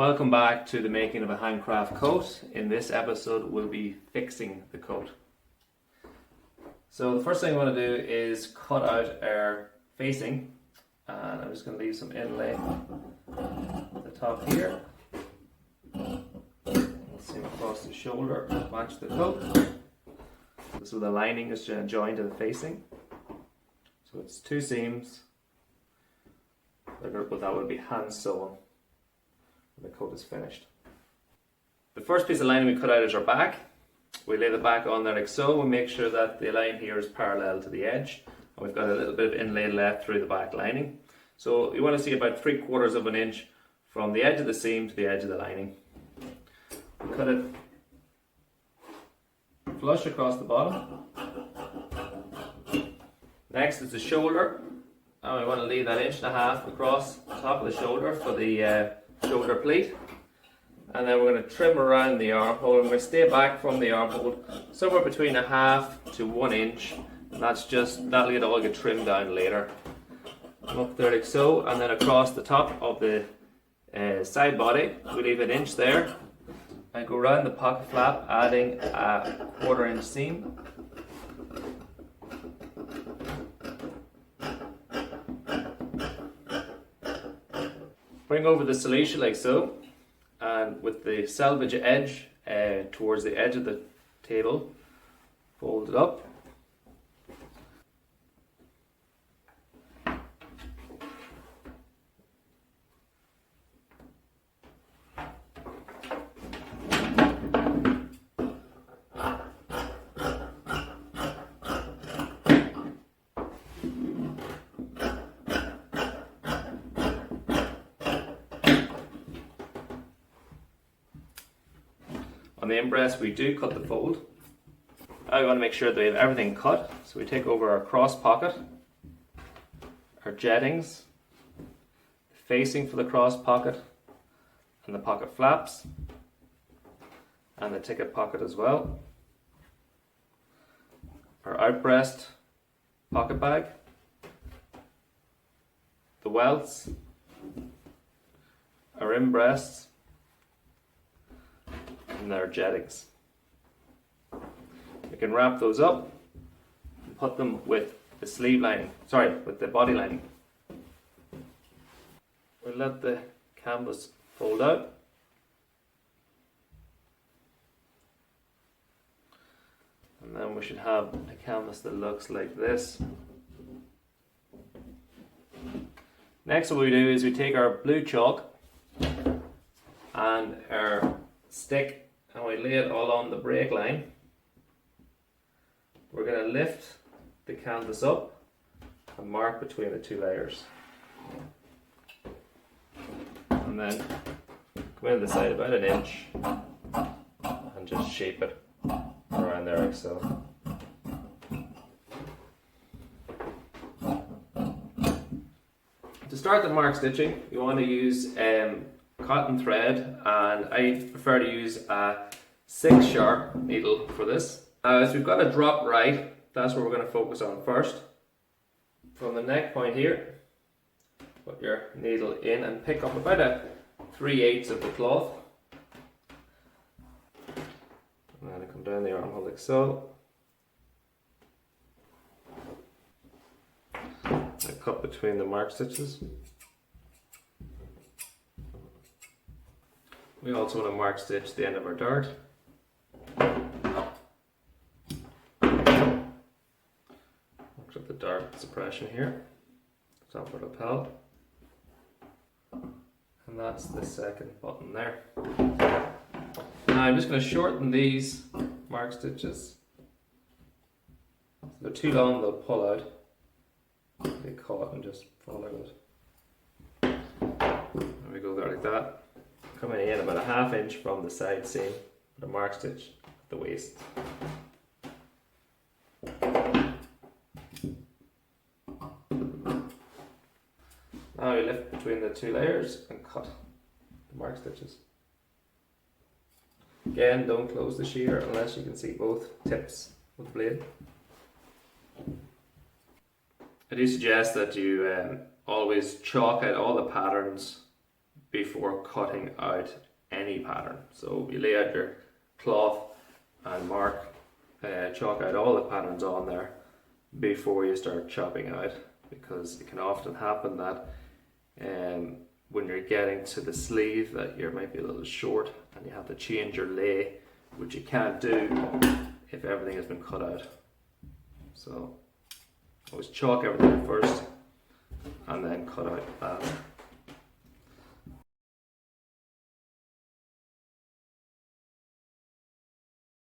Welcome back to the making of a handcraft coat. In this episode we'll be fixing the coat. So the first thing I want to do is cut out our facing, and I'm just going to leave some inlay at the top here. Same across the shoulder to match the coat. So the lining is joined to the facing. So it's two seams, but that would be hand sewn when the coat is finished. The first piece of lining we cut out is our back. We lay the back on there like so. We make sure that the line here is parallel to the edge, and we've got a little bit of inlay left through the back lining. So you want to see about 3/4 of an inch from the edge of the seam to the edge of the lining. We cut it flush across the bottom. Next is the shoulder, and we want to leave that 1.5 inches across the top of the shoulder for the shoulder pleat. And then we're going to trim around the armhole, and we're going to stay back from the armhole somewhere between 1/2 to 1 inch. And that'll all get trimmed down later. Up there like so, and then across the top of the side body we leave 1 inch there, and go around the pocket flap, adding a 1/4 inch seam. Bring over the silicate like so, and with the selvage edge towards the edge of the table, fold it up. On the inbreast we do cut the fold. Now we want to make sure that we have everything cut, so we take over our cross pocket, our jettings, the facing for the cross pocket, and the pocket flaps, and the ticket pocket as well, our outbreast pocket bag, the welts, our inbreasts, and their jettings. We can wrap those up and put them with the sleeve lining, with the body lining. We'll let the canvas fold out. And then we should have a canvas that looks like this. Next, what we do is we take our blue chalk and our stick, and we lay it all on the break line. We're going to lift the canvas up and mark between the two layers, and then come in the side about 1 inch and just shape it around there like so. To start the mark stitching, you want to use cotton thread, and I prefer to use a 6 sharp needle for this. As we've got a drop right, that's where we're going to focus on first. From the neck point here, put your needle in and pick up about a 3/8 of the cloth, and then come down the armhole like so. I cut between the mark stitches. We also want to mark stitch the end of our dart. Look at the dart suppression here, top of the lapel, and that's the second button there. Now I'm just going to shorten these mark stitches. If they're too long, they'll pull out, they caught and just fall out. There we go, there like that. Coming in about a 1/2 inch from the side seam with a mark stitch at the waist. Now we lift between the two layers and cut the mark stitches. Again, don't close the shear unless you can see both tips of the blade. I do suggest that you always chalk out all the patterns before cutting out any pattern. So you lay out your cloth and mark, chalk out all the patterns on there before you start chopping out, because it can often happen that when you're getting to the sleeve that you might be a little short and you have to change your lay, which you can't do if everything has been cut out. So always chalk everything first and then cut out that.